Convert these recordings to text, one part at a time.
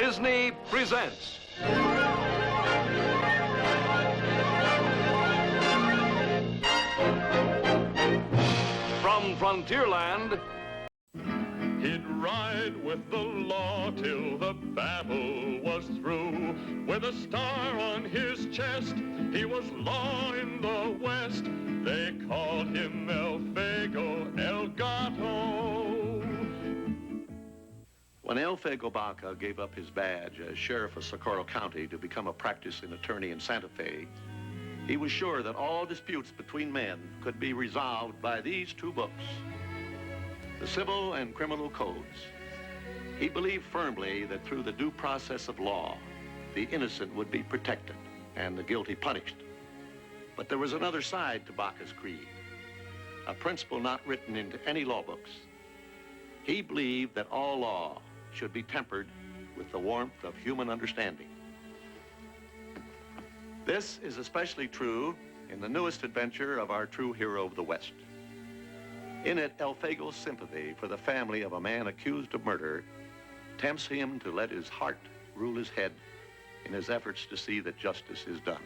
Disney presents. From Frontierland. He'd ride with the law till the battle was through. With a star on his chest, he was law in the West. They called him Elfego El Gato. When Elfego Baca gave up his badge as sheriff of Socorro County to become a practicing attorney in Santa Fe, he was sure that all disputes between men could be resolved by these two books, the Civil and Criminal Codes. He believed firmly that through the due process of law, the innocent would be protected and the guilty punished. But there was another side to Baca's creed, a principle not written into any law books. He believed that all law should be tempered with the warmth of human understanding. This is especially true in the newest adventure of our true hero of the West. In it, Elfego's sympathy for the family of a man accused of murder tempts him to let his heart rule his head in his efforts to see that justice is done.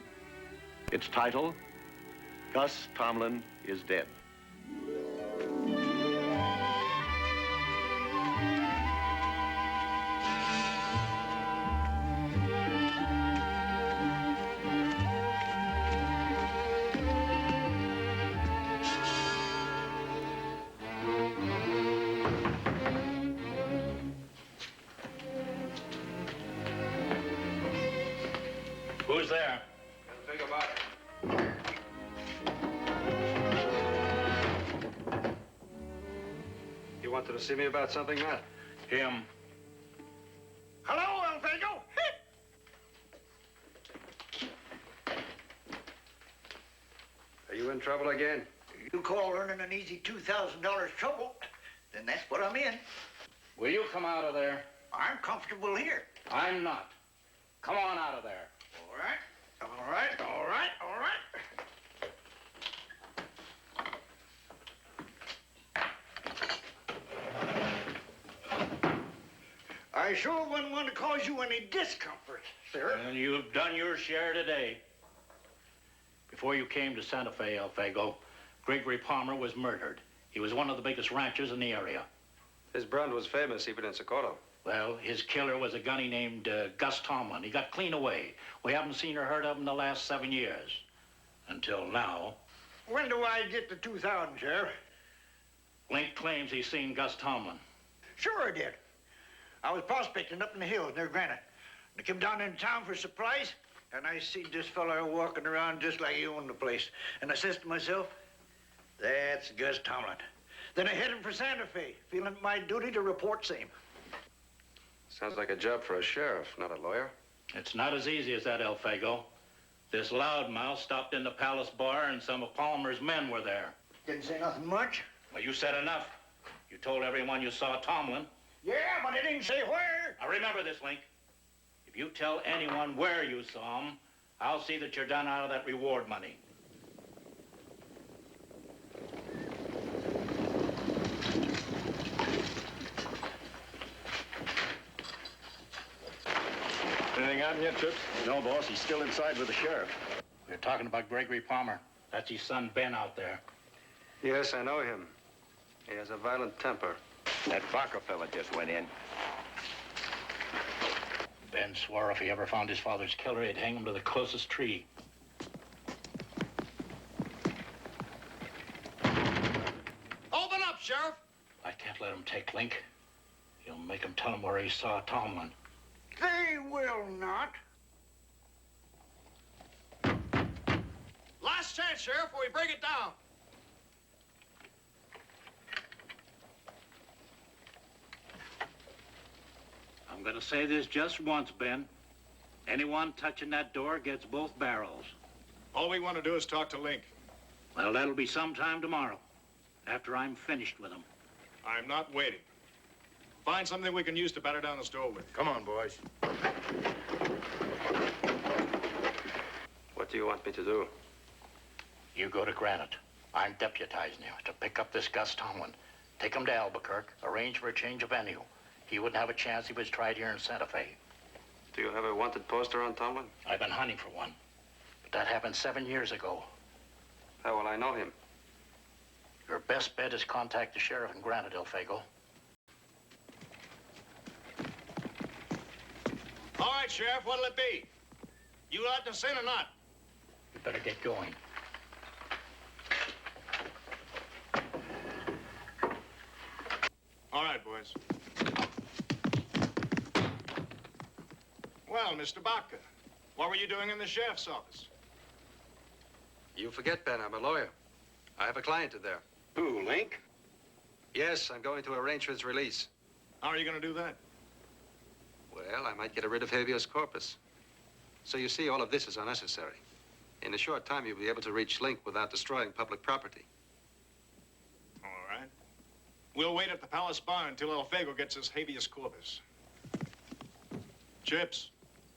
Its title, Gus Tomlin is Dead. Who's there? Elfego Baca. You wanted to see me about something, Matt? Him. Hello, Elfego. Are you in trouble again? You call earning an easy $2,000 trouble, then that's what I'm in. Will you come out of there? I'm comfortable here. I'm not. Come on out of there. All right, all right, all right, all right. I sure wouldn't want to cause you any discomfort, sir. And you've done your share today. Before you came to Santa Fe, Elfego, Gregory Palmer was murdered. He was one of the biggest ranchers in the area. His brand was famous even in Socorro. Well, his killer was a gunny named Gus Tomlin. He got clean away. We haven't seen or heard of him in the last 7 years. Until now. When do I get the 2,000, Sheriff? Link claims he's seen Gus Tomlin. Sure I did. I was prospecting up in the hills near Granite. I came down into town for supplies, and I see this fella walking around just like he owned the place. And I says to myself, that's Gus Tomlin. Then I headed for Santa Fe, feeling it my duty to report same. Sounds like a job for a sheriff, not a lawyer. It's not as easy as that, Elfego. This loudmouth stopped in the Palace Bar, and some of Palmer's men were there. Didn't say nothing much. Well, you said enough. You told everyone you saw Tomlin. Yeah, but I didn't say where. Now, remember this, Link. If you tell anyone where you saw him, I'll see that you're done out of that reward money. Anything out yet, Trips? No, boss, he's still inside with the sheriff. We're talking about Gregory Palmer. That's his son, Ben, out there. Yes, I know him. He has a violent temper. That Baca fella just went in. Ben swore if he ever found his father's killer, he'd hang him to the closest tree. Open up, Sheriff. I can't let him take Link. He'll make him tell him where he saw Tomlin. They will not. Last chance, Sheriff, before we break it down. I'm gonna say this just once, Ben. Anyone touching that door gets both barrels. All we want to do is talk to Link. Well, that'll be sometime tomorrow, after I'm finished with him. I'm not waiting. Find something we can use to batter down the store with. Come on, boys. What do you want me to do? You go to Granite. I'm deputizing you to pick up this Gus Tomlin. Take him to Albuquerque, arrange for a change of venue. He wouldn't have a chance if he was tried here in Santa Fe. Do you have a wanted poster on Tomlin? I've been hunting for one, but that happened 7 years ago. How will I know him? Your best bet is contact the sheriff in Granite, Elfego. All right, Sheriff, what'll it be? You out to sin or not? You better get going. All right, boys. Well, Mr. Baca, what were you doing in the sheriff's office? You forget, Ben, I'm a lawyer. I have a client in there. Who, Link? Yes, I'm going to arrange for his release. How are you going to do that? Well, I might get rid of habeas corpus. So you see, all of this is unnecessary. In a short time, you'll be able to reach Link without destroying public property. All right. We'll wait at the Palace Bar until Elfego gets his habeas corpus. Chips,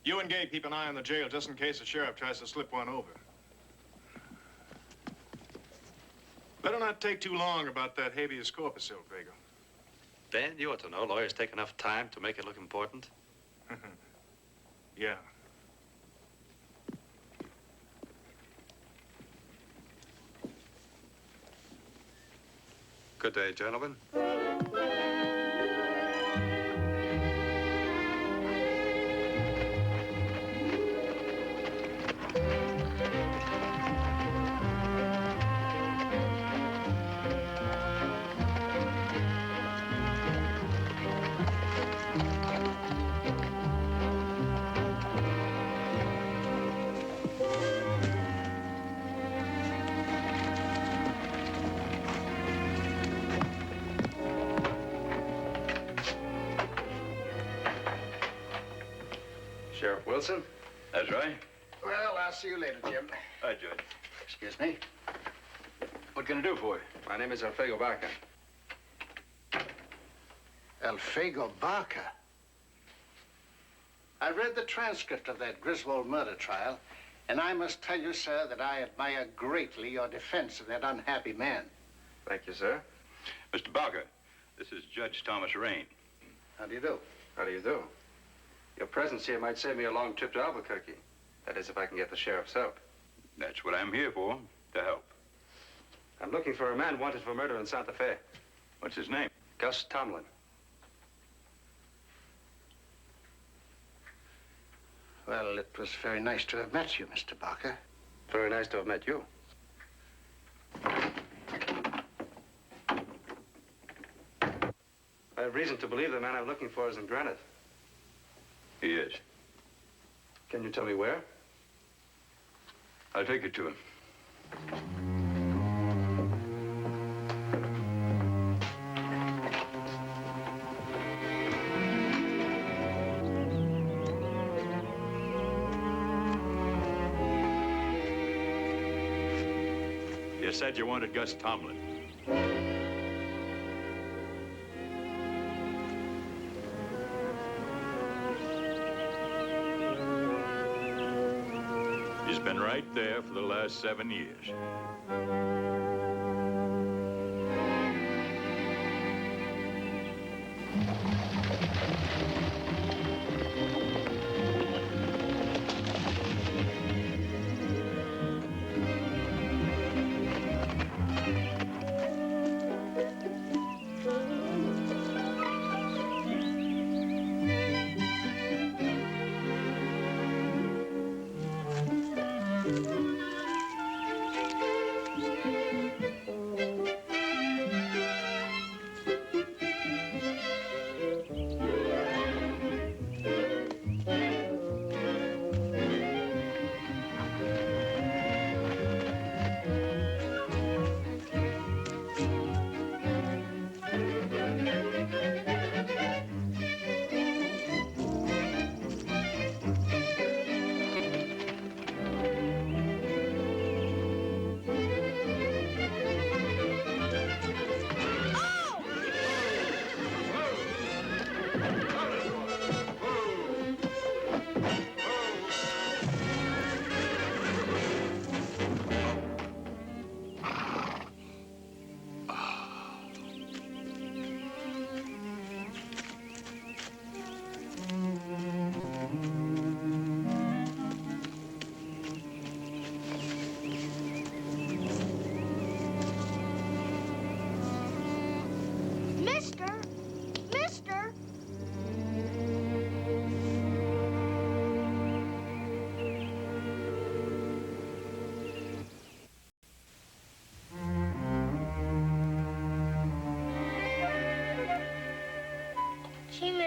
you and Gabe keep an eye on the jail just in case the sheriff tries to slip one over. Better not take too long about that habeas corpus, Elfego. Ben, you ought to know lawyers take enough time to make it look important. Yeah. Good day, gentlemen. Sheriff Wilson? That's right. Well, I'll see you later, Jim. Hi, Judge. Excuse me. What can I do for you? My name is Elfego Baca. Elfego Baca. I read the transcript of that Griswold murder trial, and I must tell you, sir, that I admire greatly your defense of that unhappy man. Thank you, sir. Mr. Baca, this is Judge Thomas Raine. How do you do? How do you do? Your presence here might save me a long trip to Albuquerque. That is, if I can get the sheriff's help. That's what I'm here for, to help. I'm looking for a man wanted for murder in Santa Fe. What's his name? Gus Tomlin. Well, it was very nice to have met you, Mr. Baca. Very nice to have met you. I have reason to believe the man I'm looking for is in Granite. He is. Can you tell me where? I'll take you to him. You said you wanted Gus Tomlin. He's been right there for the last 7 years.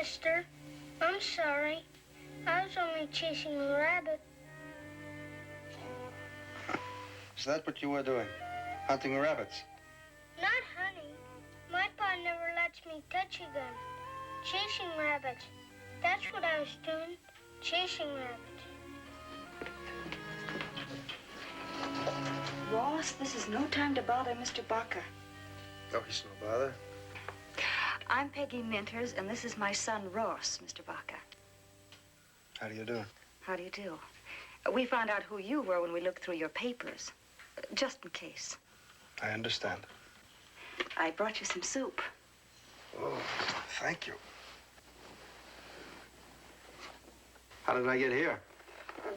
mister. I'm sorry. I was only chasing a rabbit. Is that what you were doing? Hunting rabbits? Not hunting. My pa never lets me touch a gun. Chasing rabbits. That's what I was doing. Chasing rabbits. Ross, this is no time to bother Mr. Baca. Oh, he's no bother. I'm Peggy Minters, and this is my son, Ross, Mr. Baca. How do you do? How do you do? We found out who you were when we looked through your papers. Just in case. I understand. I brought you some soup. Oh, thank you. How did I get here?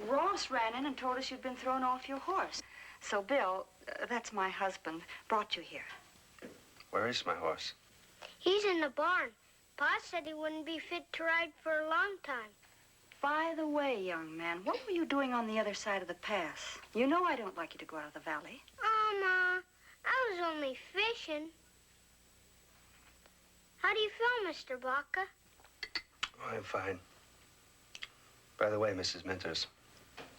Ross ran in and told us you'd been thrown off your horse. So Bill, that's my husband, brought you here. Where is my horse? He's in the barn. Pa said he wouldn't be fit to ride for a long time. By the way, young man, what were you doing on the other side of the pass? You know I don't like you to go out of the valley. Oh, Ma, I was only fishing. How do you feel, Mr. Baca? Oh, I'm fine. By the way, Mrs. Minters,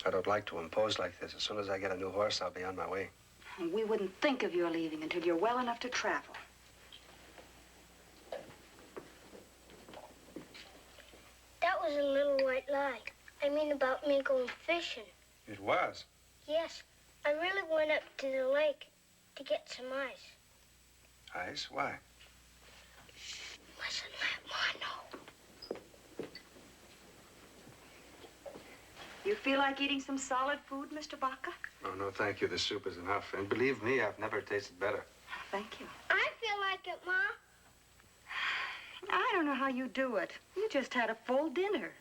I don't like to impose like this. As soon as I get a new horse, I'll be on my way. We wouldn't think of your leaving until you're well enough to travel. That was a little white lie. I mean about me going fishing. It was? Yes, I really went up to the lake to get some ice. Ice? Why? Listen, let Ma know. You feel like eating some solid food, Mr. Baca? Oh, no, thank you. The soup is enough. And believe me, I've never tasted better. Thank you. I feel like it, Ma. I don't know how you do it. You just had a full dinner.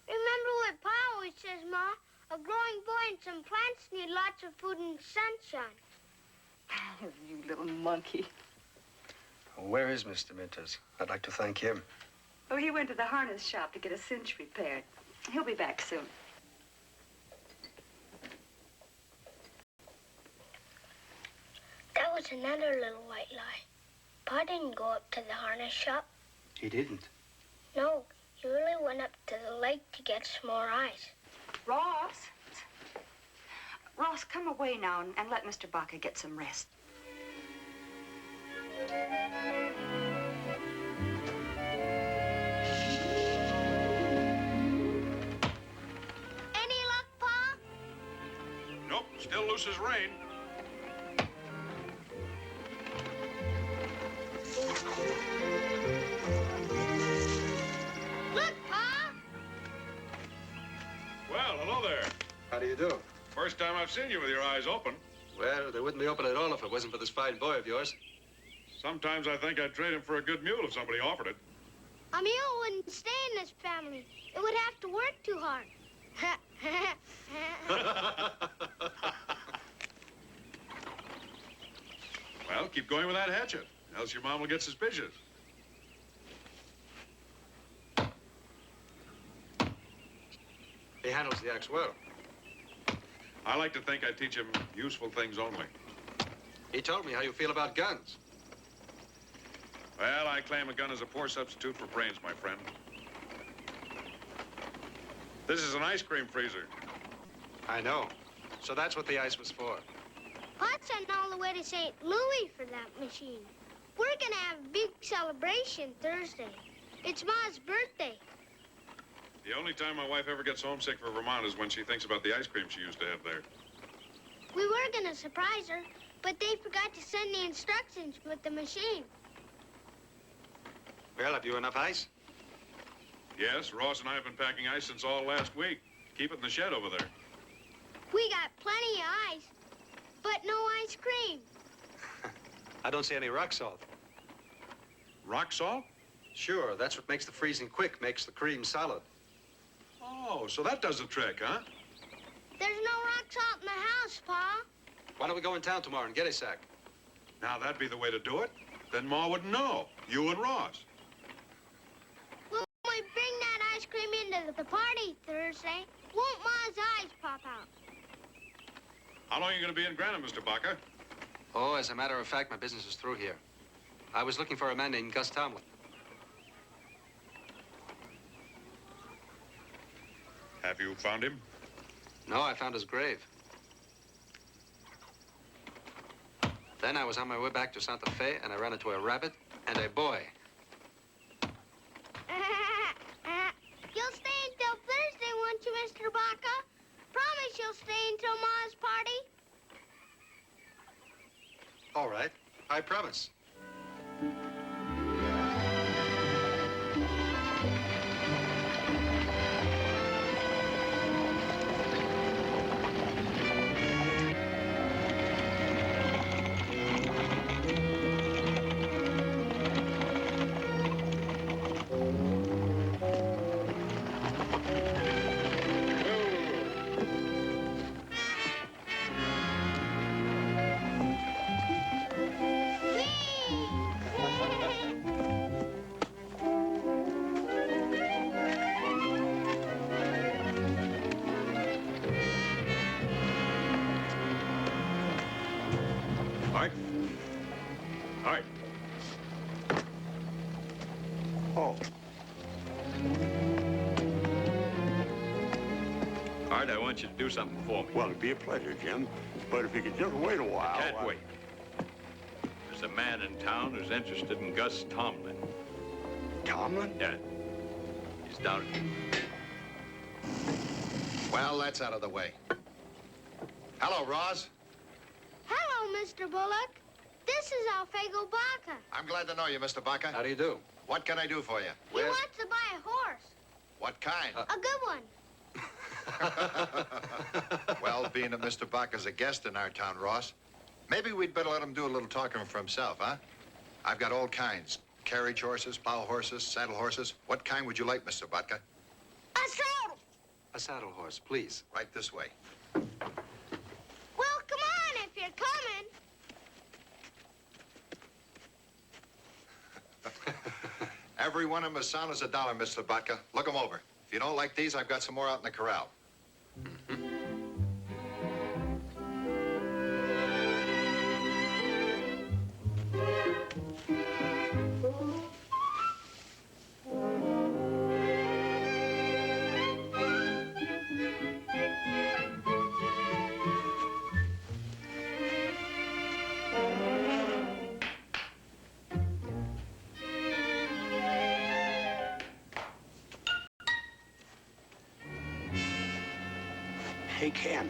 Remember what Pa always says, Ma? A growing boy and some plants need lots of food and sunshine. Oh, you little monkey. Where is Mr. Minters? I'd like to thank him. Oh, he went to the harness shop to get a cinch repaired. He'll be back soon. That was another little white lie. Pa didn't go up to the harness shop. He didn't? No, he really went up to the lake to get some more ice. Ross! Ross, come away now and let Mr. Baca get some rest. Any luck, Pa? Nope, still loose as rain. Look, Pa! Well, hello there. How do you do? First time I've seen you with your eyes open. Well, they wouldn't be open at all if it wasn't for this fine boy of yours. Sometimes I think I'd trade him for a good mule if somebody offered it. A mule wouldn't stay in this family. It would have to work too hard. Well, keep going with that hatchet, else your mom will get suspicious. He handles the axe well. I like to think I teach him useful things only. He told me how you feel about guns. Well, I claim a gun is a poor substitute for brains, my friend. This is an ice cream freezer. I know. So that's what the ice was for. Pa sent all the way to St. Louis for that machine. We're gonna have a big celebration Thursday. It's Ma's birthday. The only time my wife ever gets homesick for Vermont is when she thinks about the ice cream she used to have there. We were gonna surprise her, but they forgot to send the instructions with the machine. Well, have you enough ice? Yes, Ross and I have been packing ice since all last week. Keep it in the shed over there. We got plenty of ice, but no ice cream. I don't see any rock salt. Rock salt? Sure, that's what makes the freezing quick, makes the cream solid. Oh, so that does the trick, huh? There's no rock salt in the house, Pa. Why don't we go in town tomorrow and get a sack? Now, that'd be the way to do it. Then Ma wouldn't know. You and Ross. When we bring that ice cream into the party Thursday, won't Ma's eyes pop out? How long are you going to be in Granite, Mr. Baca? Oh, as a matter of fact, my business is through here. I was looking for a man named Gus Tomlin. Have you found him? No, I found his grave. Then I was on my way back to Santa Fe, and I ran into a rabbit and a boy. You'll stay until Thursday, won't you, Mr. Baca? Promise you'll stay until Ma's party? All right, I promise. I want you to do something for me. Well, it'd be a pleasure, Jim. But if you could just wait a while... I can't wait. There's a man in town who's interested in Gus Tomlin. Tomlin? Yeah. He's down at... Well, that's out of the way. Hello, Roz. Hello, Mr. Bullock. This is Elfego Baca. I'm glad to know you, Mr. Baca. How do you do? What can I do for you? He wants to buy a horse. What kind? A good one. Well, being that Mr. Baca's a guest in our town, Ross, maybe we'd better let him do a little talking for himself, huh? I've got all kinds. Carriage horses, plow horses, saddle horses. What kind would you like, Mr. Baca? A saddle. A saddle horse, please. Right this way. Well, come on if you're coming. Every one of them as sound as a dollar, Mr. Baca. Look them over. If you don't like these, I've got some more out in the corral. Hey, Ken.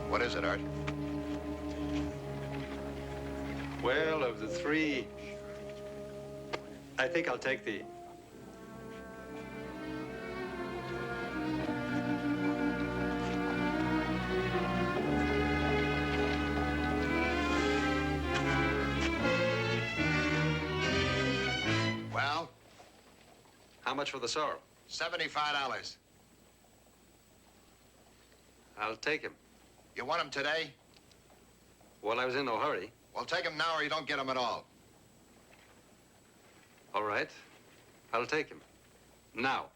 What is it, Art? Well, of the three, I think I'll take the... Well? How much for the sorrel? $75. I'll take him. You want him today? Well, I was in no hurry. Well, take him now or you don't get him at all. All right. I'll take him. Now.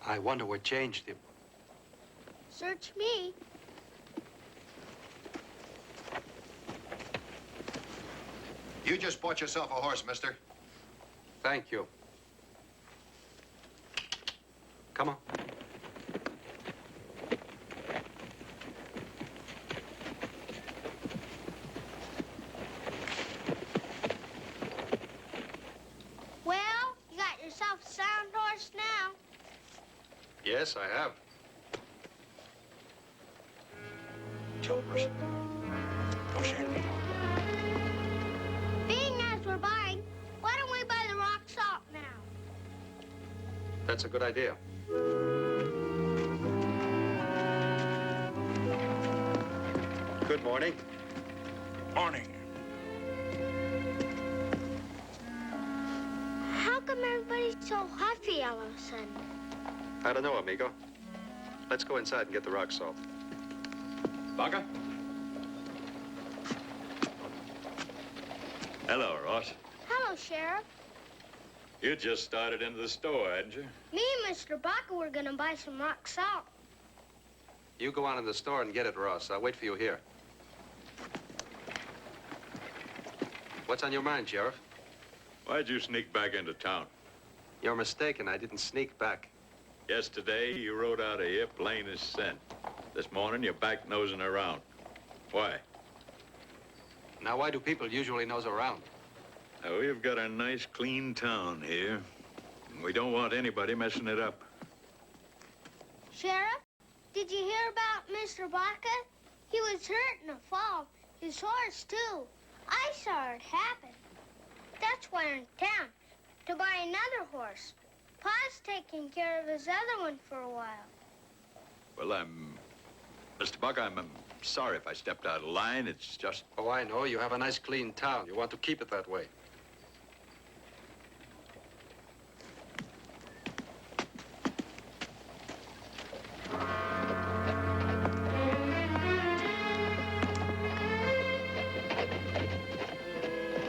I wonder what changed him. Search me. You just bought yourself a horse, mister. Thank you. Come on. Well, you got yourself a sound horse now. Yes, I have. Childers. Don't say anything. Being as we're buying, why don't we buy the rock salt now? That's a good idea. Good morning. Morning. How come everybody's so huffy all of a sudden? I don't know, amigo. Let's go inside and get the rock salt. Baca? Hello, Ross. Hello, Sheriff. You just started into the store, hadn't you? Me and Mr. Baca were gonna buy some rock salt. You go on in the store and get it, Ross. I'll wait for you here. What's on your mind, Sheriff? Why'd you sneak back into town? You're mistaken. I didn't sneak back. Yesterday, you rode out of here plain as sin. This morning, you're back nosing around. Why? Now, why do people usually nose around? Now, we've got a nice, clean town here. And we don't want anybody messing it up. Sheriff, did you hear about Mr. Baca? He was hurt in a fall. His horse, too. I saw it happen. That's why I'm in town, to buy another horse. Pa's taking care of his other one for a while. Well, Mr. Baca, I'm sorry if I stepped out of line. It's just... Oh, I know. You have a nice, clean town. You want to keep it that way.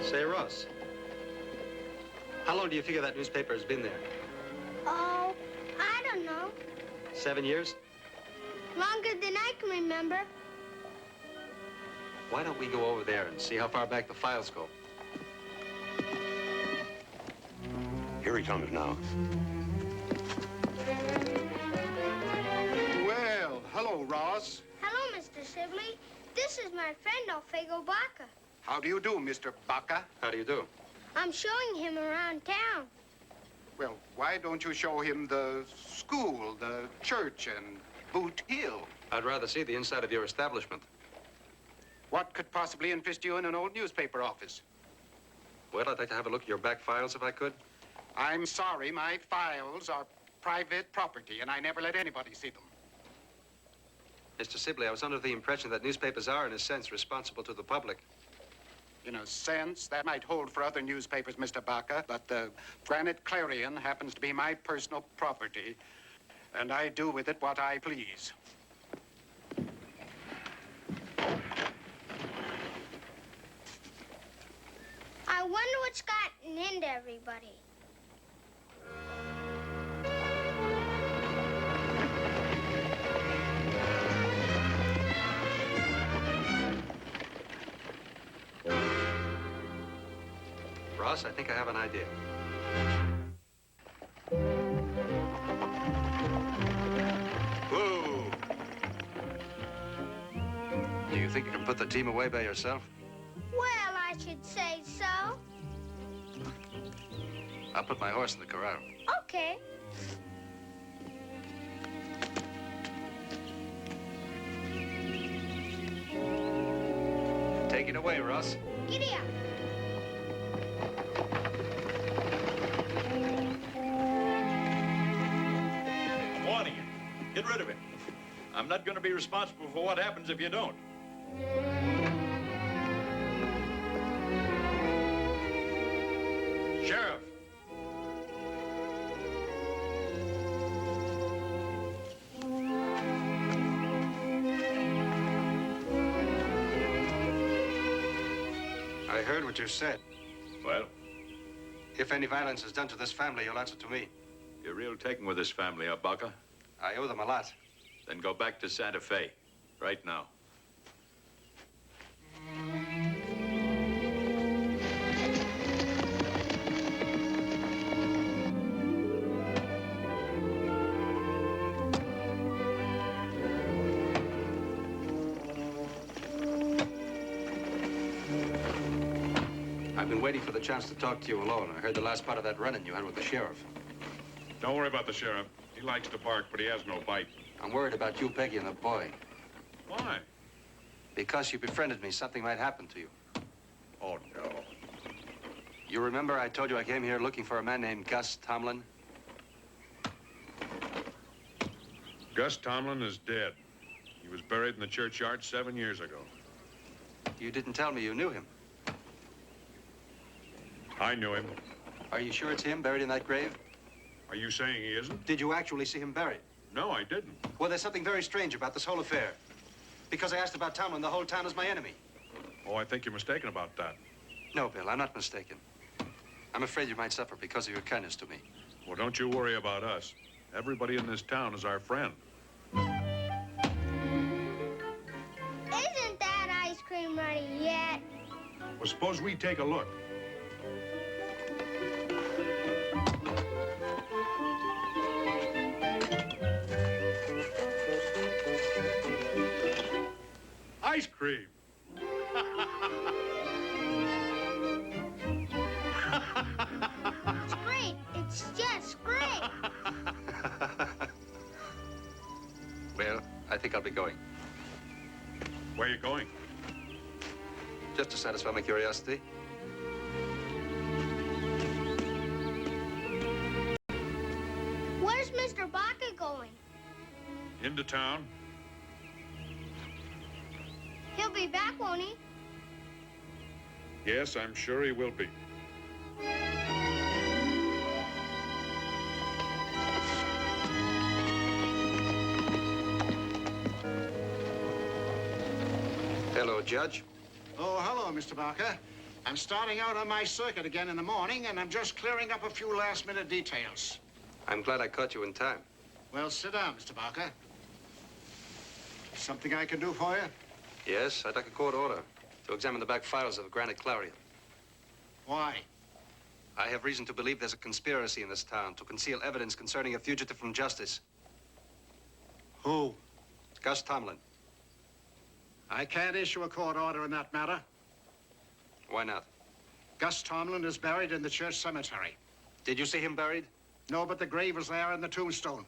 Say, Ross, how long do you figure that newspaper has been there? Oh, I don't know. 7 years? Longer than I can remember. Why don't we go over there and see how far back the files go? Here he comes now. Well, hello, Ross. Hello, Mr. Sibley. This is my friend, Elfego Baca. How do you do, Mr. Baca? How do you do? I'm showing him around town. Well, why don't you show him the school, the church, and Boot Hill? I'd rather see the inside of your establishment. What could possibly interest you in an old newspaper office? Well, I'd like to have a look at your back files if I could. I'm sorry, my files are private property, and I never let anybody see them. Mr. Sibley, I was under the impression that newspapers are, in a sense, responsible to the public. In a sense, that might hold for other newspapers, Mr. Baca, but the Granite Clarion happens to be my personal property, and I do with it what I please. I wonder what's gotten into everybody. Ross, I think I have an idea. Whoa! Do you think you can put the team away by yourself? Well, I should say so. I'll put my horse in the corral. Okay. Take it away, Ross. Giddy up. I'm warning you. Get rid of him. I'm not going to be responsible for what happens if you don't. Sheriff! I heard what you said. Well? If any violence is done to this family, you'll answer to me. You're real taken with this family, huh, Baca? I owe them a lot. Then go back to Santa Fe. Right now. I've been waiting for the chance to talk to you alone. I heard the last part of that run-in you had with the sheriff. Don't worry about the sheriff. He likes to bark, but he has no bite. I'm worried about you, Peggy, and the boy. Why? Because you befriended me, something might happen to you. Oh, no. You remember I told you I came here looking for a man named Gus Tomlin? Gus Tomlin is dead. He was buried in the churchyard 7 years ago. You didn't tell me you knew him. I knew him. Are you sure it's him buried in that grave? Are you saying he isn't? Did you actually see him buried? No, I didn't. Well, there's something very strange about this whole affair. Because I asked about Tomlin, the whole town is my enemy. Oh, I think you're mistaken about that. No, Bill, I'm not mistaken. I'm afraid you might suffer because of your kindness to me. Well, don't you worry about us. Everybody in this town is our friend. Isn't that ice cream ready yet? Well, suppose we take a look. Ice cream. It's great. It's just great. Well, I think I'll be going. Where are you going? Just to satisfy my curiosity. Where's Mr. Baca going? Into town. He'll be back, won't he? Yes, I'm sure he will be. Hello, Judge. Oh, hello, Mr. Baca. I'm starting out on my circuit again in the morning, and I'm just clearing up a few last-minute details. I'm glad I caught you in time. Well, sit down, Mr. Baca. Something I can do for you? Yes, I'd like a court order to examine the back files of Granite Clarion. Why? I have reason to believe there's a conspiracy in this town to conceal evidence concerning a fugitive from justice. Who? Gus Tomlin. I can't issue a court order in that matter. Why not? Gus Tomlin is buried in the church cemetery. Did you see him buried? No, but the grave was there in the tombstone.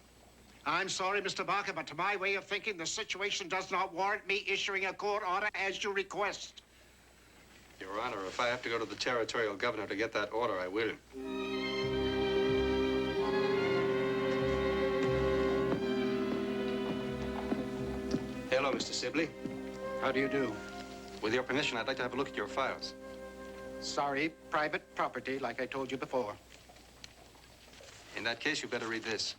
I'm sorry, Mr. Baca, but to my way of thinking, the situation does not warrant me issuing a court order as you request. Your Honor, if I have to go to the territorial governor to get that order, I will. Hello, Mr. Sibley. How do you do? With your permission, I'd like to have a look at your files. Sorry, private property, like I told you before. In that case, you better read this.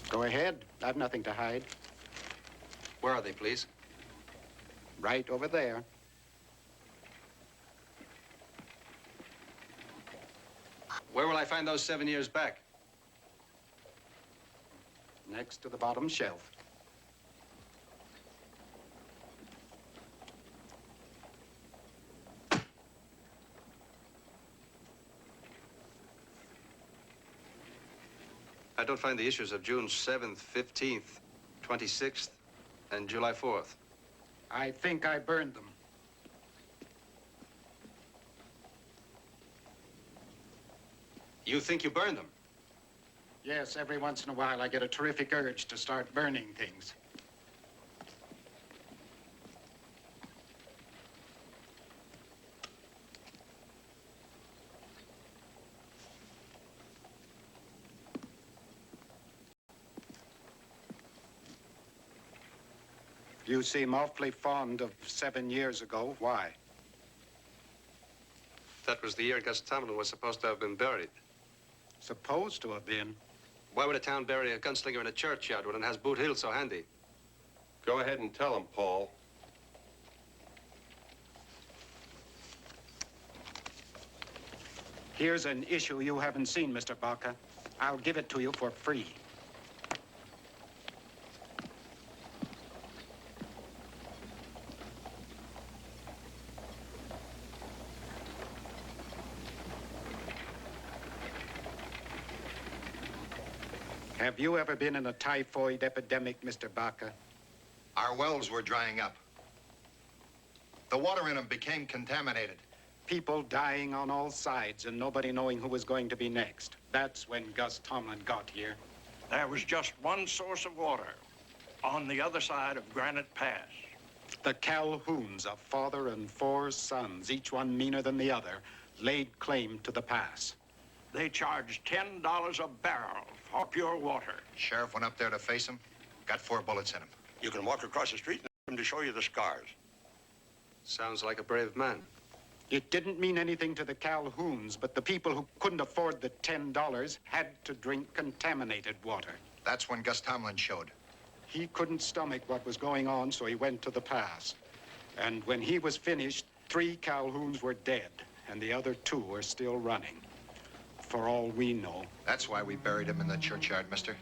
Go ahead. I've nothing to hide. Where are they, please? Right over there. Where will I find those 7 years back? Next to the bottom shelf. I don't find the issues of June 7th, 15th, 26th, and July 4th. I think I burned them. You think you burned them? Yes, every once in a while I get a terrific urge to start burning things. You seem awfully fond of 7 years ago. Why? That was the year Gus Tomlin was supposed to have been buried. Supposed to have been? Why would a town bury a gunslinger in a churchyard when it has Boot Hill so handy? Go ahead and tell him, Paul. Here's an issue you haven't seen, Mr. Baca. I'll give it to you for free. Have you ever been in a typhoid epidemic, Mr. Baca? Our wells were drying up. The water in them became contaminated. People dying on all sides and nobody knowing who was going to be next. That's when Gus Tomlin got here. There was just one source of water on the other side of Granite Pass. The Calhouns, a father and 4 sons, each one meaner than the other, laid claim to the pass. They charged $10 a barrel for pure water. Sheriff went up there to face him. Got 4 bullets in him. You can walk across the street and ask him to show you the scars. Sounds like a brave man. It didn't mean anything to the Calhouns, but the people who couldn't afford the $10 had to drink contaminated water. That's when Gus Tomlin showed. He couldn't stomach what was going on, so he went to the pass. And when he was finished, 3 Calhouns were dead, and the other 2 are still running. For all we know. That's why we buried him in the churchyard, mister.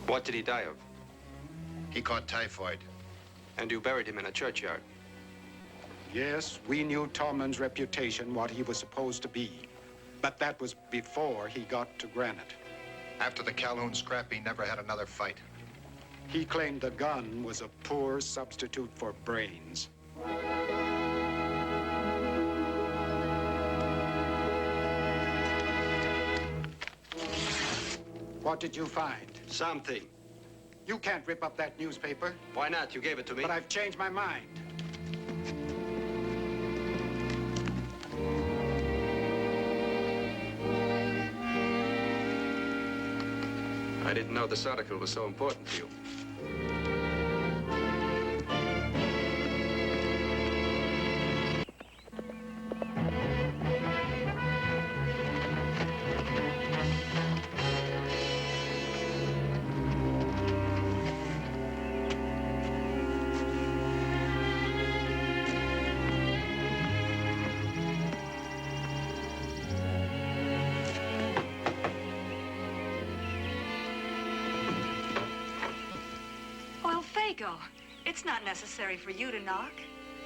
What did he die of? He caught typhoid. And you buried him in a churchyard? Yes, we knew Tomlin's reputation, what he was supposed to be. But that was before he got to Granite. After the Calhoun scrap, he never had another fight. He claimed the gun was a poor substitute for brains. What did you find? Something. You can't rip up that newspaper. Why not? You gave it to me. But I've changed my mind. I didn't know this article was so important to you. Elfego, it's not necessary for you to knock.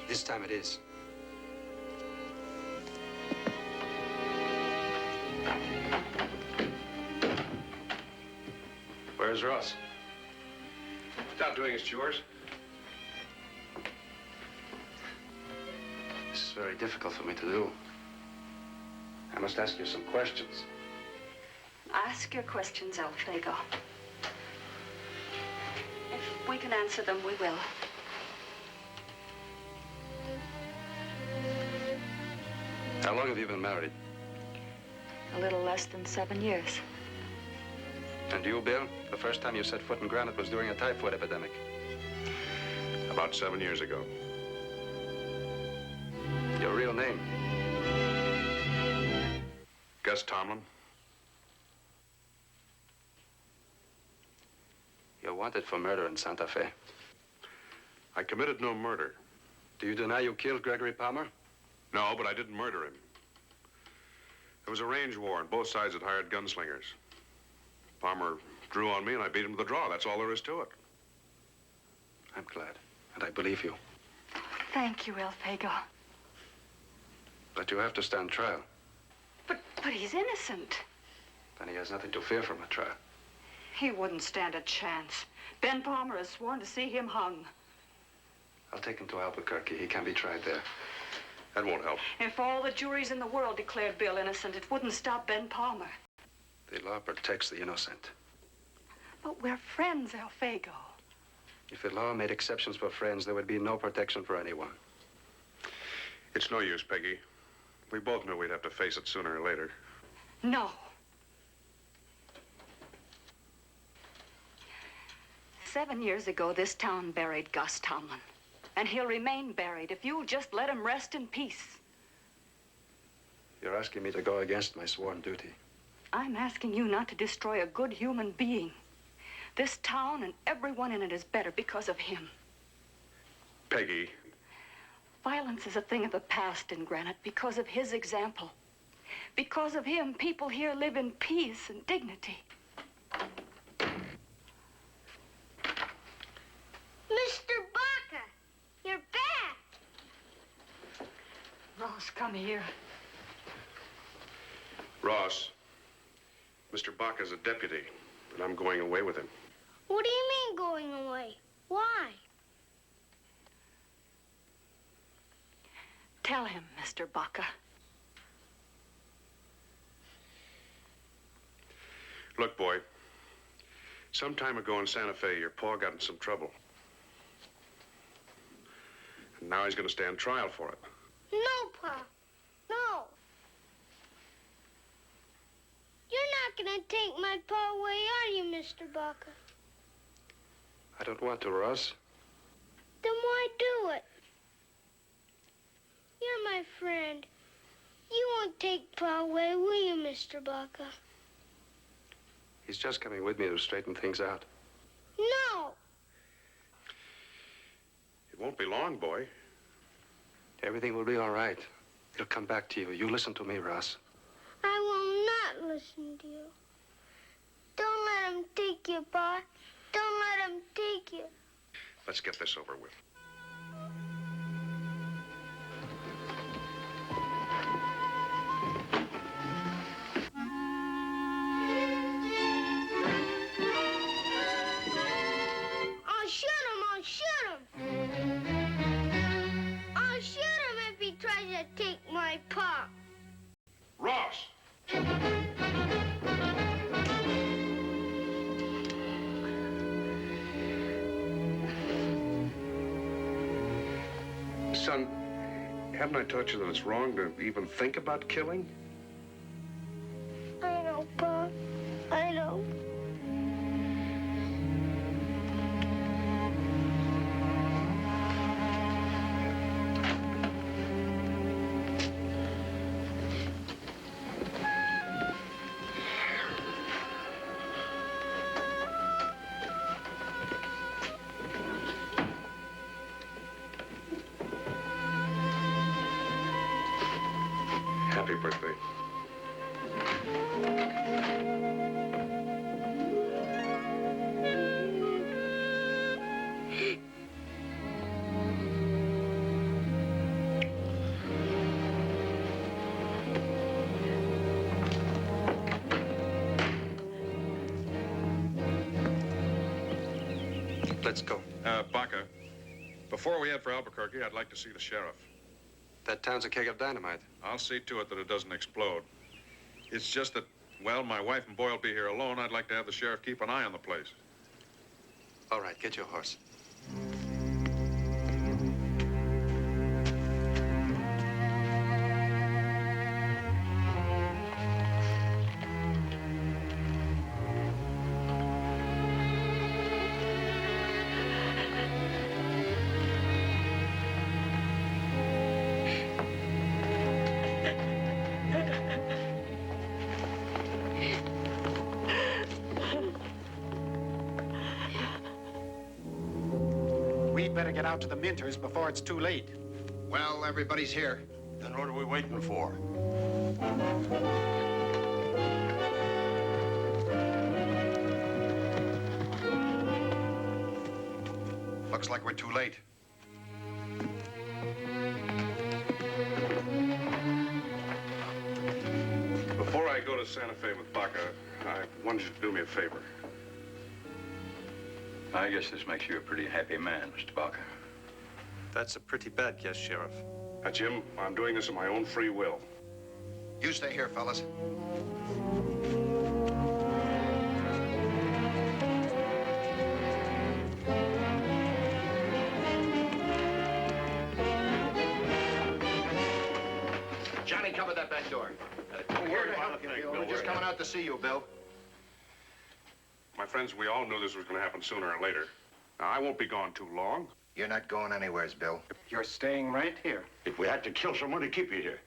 This time it is. Where's Ross? Stop doing his chores. This is very difficult for me to do. I must ask you some questions. Ask your questions, Elfego. If we can answer them, we will. How long have you been married? A little less than 7 years. And you, Bill? The first time you set foot in Granite was during a typhoid epidemic. About 7 years ago. Your real name? Gus Tomlin. You're wanted for murder in Santa Fe. I committed no murder. Do you deny you killed Gregory Palmer? No, but I didn't murder him. There was a range war, and both sides had hired gunslingers. Palmer drew on me, and I beat him to the draw. That's all there is to it. I'm glad, and I believe you. Thank you, Elfego. But you have to stand trial. But he's innocent. Then he has nothing to fear from a trial. He wouldn't stand a chance. Ben Palmer has sworn to see him hung. I'll take him to Albuquerque. He can be tried there. That won't help. If all the juries in the world declared Bill innocent, it wouldn't stop Ben Palmer. The law protects the innocent. But we're friends, Elfego. If the law made exceptions for friends, there would be no protection for anyone. It's no use, Peggy. We both knew we'd have to face it sooner or later. No. 7 years ago, this town buried Gus Tomlin. And he'll remain buried if you'll just let him rest in peace. You're asking me to go against my sworn duty. I'm asking you not to destroy a good human being. This town and everyone in it is better because of him. Peggy. Violence is a thing of the past in Granite because of his example. Because of him, people here live in peace and dignity. Mr. Baca, you're back. Ross, come here. Ross, Mr. Baca's a deputy, and I'm going away with him. What do you mean going away? Why? Tell him, Mr. Baca. Look, boy, some time ago in Santa Fe, your pa got in some trouble. And now he's going to stand trial for it. No, Pa. No. You're gonna take my paw away, are you, Mr. Baca? I don't want to, Ross. Then why do it? You're my friend. You won't take paw away, will you, Mr. Baca? He's just coming with me to straighten things out. No! It won't be long, boy. Everything will be all right. He'll come back to you. You listen to me, Ross. I will not listen to you. Don't let him take you, Pa. Don't let him take you. Let's get this over with. I'll shoot him. I'll shoot him. I'll shoot him if he tries to take my paw. Ross! Son, haven't I taught you that it's wrong to even think about killing? I know, Pa. I know. Happy birthday. Let's go. Baca, before we head for Albuquerque, I'd like to see the sheriff. That town's a keg of dynamite. I'll see to it that it doesn't explode. It's just that, well, my wife and boy will be here alone. I'd like to have the sheriff keep an eye on the place. All right, get your horse. We'd better get out to the Minters before it's too late. Well, everybody's here. Then what are we waiting for? Looks like we're too late. Before I go to Santa Fe with Baca, I want you to do me a favor. I guess this makes you a pretty happy man, Mr. Baca. That's a pretty bad guess, Sheriff. Jim, I'm doing this of my own free will. You stay here, fellas. Johnny, cover that back door. Here to help you, Bill. We're just coming out to see you, Bill. My friends, we all knew this was going to happen sooner or later. Now, I won't be gone too long. You're not going anywheres, Bill. You're staying right here. If we had to kill someone to keep you here.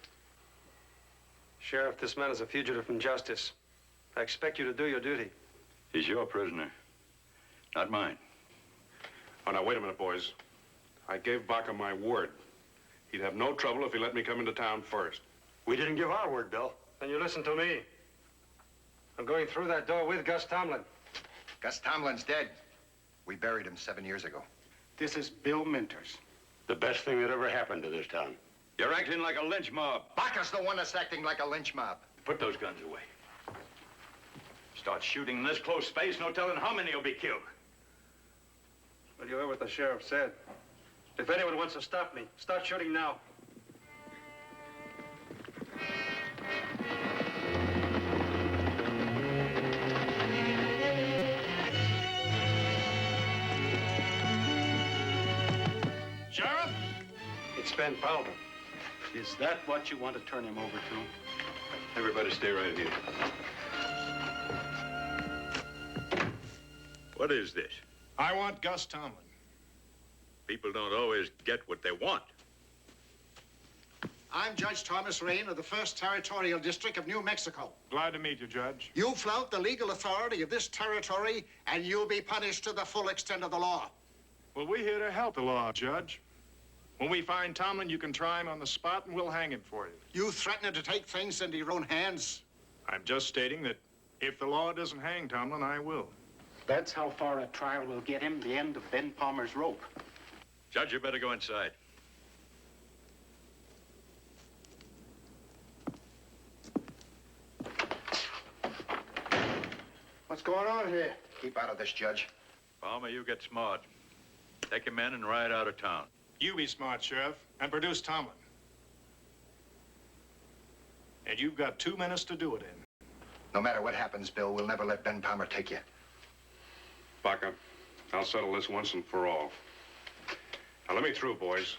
Sheriff, this man is a fugitive from justice. I expect you to do your duty. He's your prisoner, not mine. Oh, now, wait a minute, boys. I gave Baca my word. He'd have no trouble if he let me come into town first. We didn't give our word, Bill. Then you listen to me. I'm going through that door with Gus Tomlin. Gus Tomlin's dead. We buried him 7 years ago. This is Bill Minters. The best thing that ever happened to this town. You're acting like a lynch mob. Baca's the one that's acting like a lynch mob. Put those guns away. Start shooting in this close space, no telling how many will be killed. Well, you heard what the sheriff said. If anyone wants to stop me, start shooting now. Sheriff? It's Ben Powder. Is that what you want to turn him over to? Everybody stay right here. What is this? I want Gus Tomlin. People don't always get what they want. I'm Judge Thomas Raine of the 1st Territorial District of New Mexico. Glad to meet you, Judge. You flout the legal authority of this territory, and you'll be punished to the full extent of the law. Well, we're here to help the law, Judge. When we find Tomlin, you can try him on the spot, and we'll hang him for you. You threatening to take things into your own hands? I'm just stating that if the law doesn't hang Tomlin, I will. That's how far a trial will get him, the end of Ben Palmer's rope. Judge, you better go inside. What's going on here? Keep out of this, Judge. Palmer, you get smart. Take your men and ride out of town. You be smart, Sheriff, and produce Tomlin. And you've got 2 minutes to do it in. No matter what happens, Bill, we'll never let Ben Palmer take you. Baca, I'll settle this once and for all. Now, let me through, boys.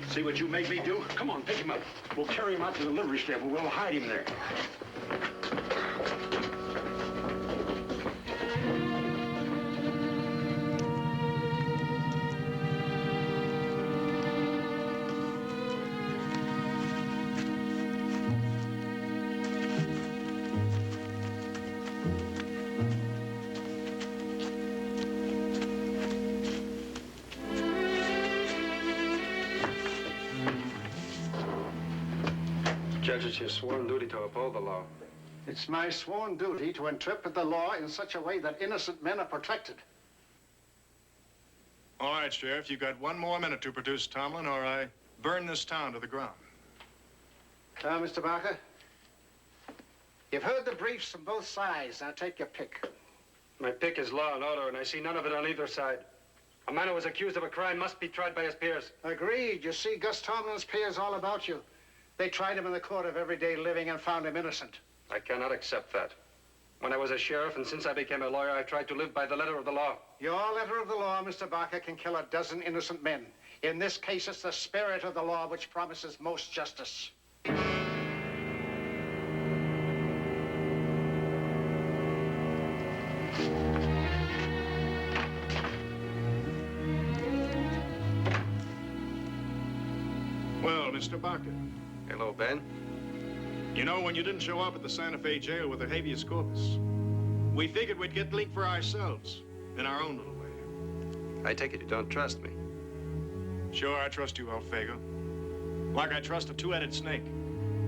See what you made me do? Come on, pick him up. We'll carry him out to the livery stable. We'll hide him there. Judge, it's your sworn duty to uphold the law. It's my sworn duty to interpret the law in such a way that innocent men are protected. All right, Sheriff, you've got 1 more minute to produce Tomlin, or I burn this town to the ground. Now, Mr. Baca, you've heard the briefs from both sides. Now take your pick. My pick is law and order, and I see none of it on either side. A man who was accused of a crime must be tried by his peers. Agreed. You see, Gus Tomlin's peers all about you. They tried him in the court of everyday living and found him innocent. I cannot accept that. When I was a sheriff and since I became a lawyer, I tried to live by the letter of the law. Your letter of the law, Mr. Baca, can kill a dozen innocent men. In this case, it's the spirit of the law which promises most justice. Well, Mr. Baca. Hello, Ben. You know, when you didn't show up at the Santa Fe jail with a habeas corpus, we figured we'd get Link for ourselves, in our own little way. I take it you don't trust me. Sure, I trust you, Elfego. Like I trust a 2-headed snake.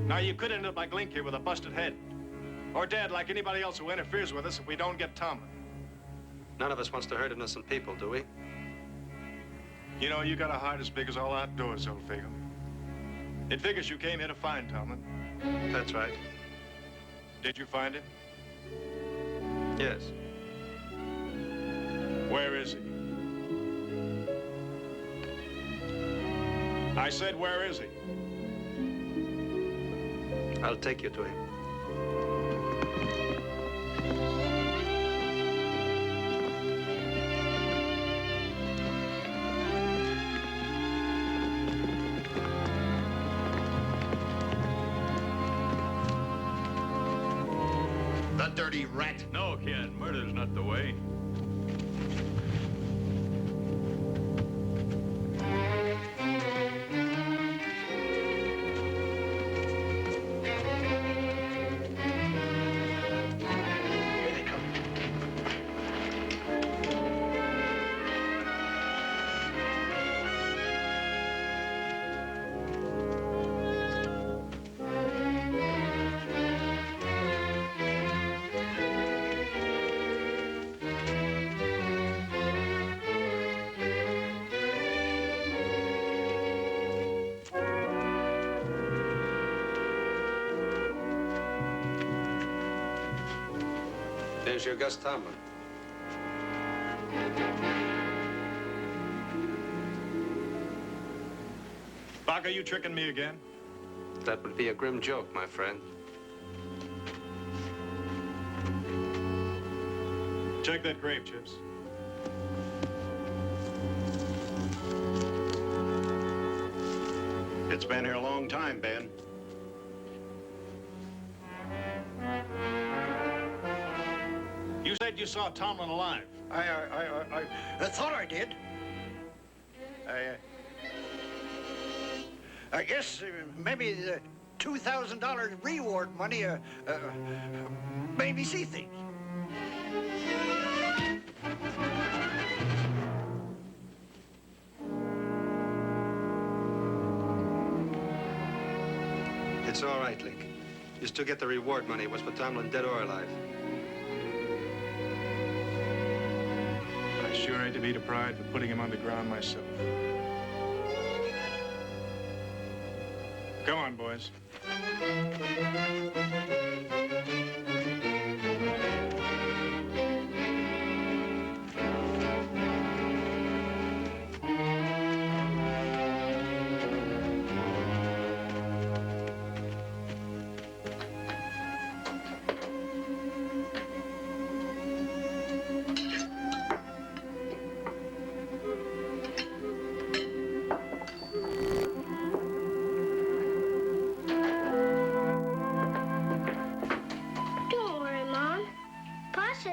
Now, you could end up like Link here with a busted head. Or dead like anybody else who interferes with us if we don't get Tomlin. None of us wants to hurt innocent people, do we? You know, you got a heart as big as all outdoors, Elfego. It figures you came here to find Tomlin. That's right. Did you find him? Yes. Where is he? I said, where is he? I'll take you to him. Dirty rat. No, Ken, murder's not the way. Here they come. There's your Gus Tomlin. Baca, you tricking me again? That would be a grim joke, my friend. Check that grave, Chips. It's been here a long time, Ben. You said you saw Tomlin alive. I thought I did. I guess maybe the $2,000 reward money made me see things. It's all right, Link. You still get the reward money. It was for Tomlin, dead or alive. I sure hate to be deprived of putting him underground myself. Come on, boys.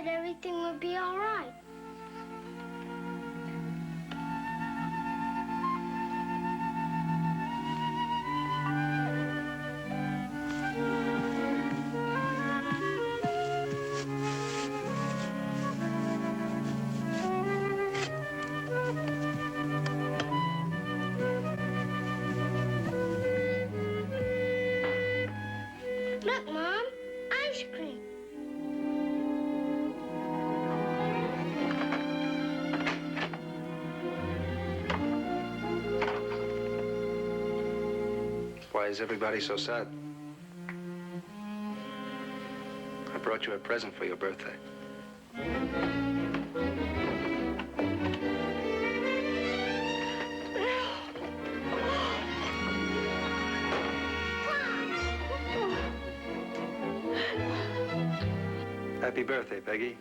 Everything would be all right. Look, Mom, ice cream. Why is everybody so sad? I brought you a present for your birthday. Happy birthday, Peggy.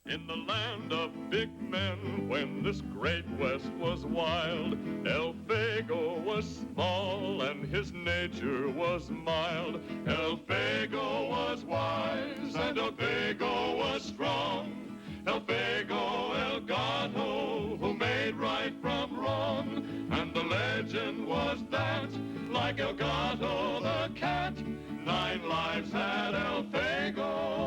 In the land of big men, when this great West was wild, Elfego was small and his nature was mild. Elfego was wise and Elfego was strong. Elfego El Gato, who made right from wrong. And the legend was that, like El Gato the cat, 9 lives had Elfego.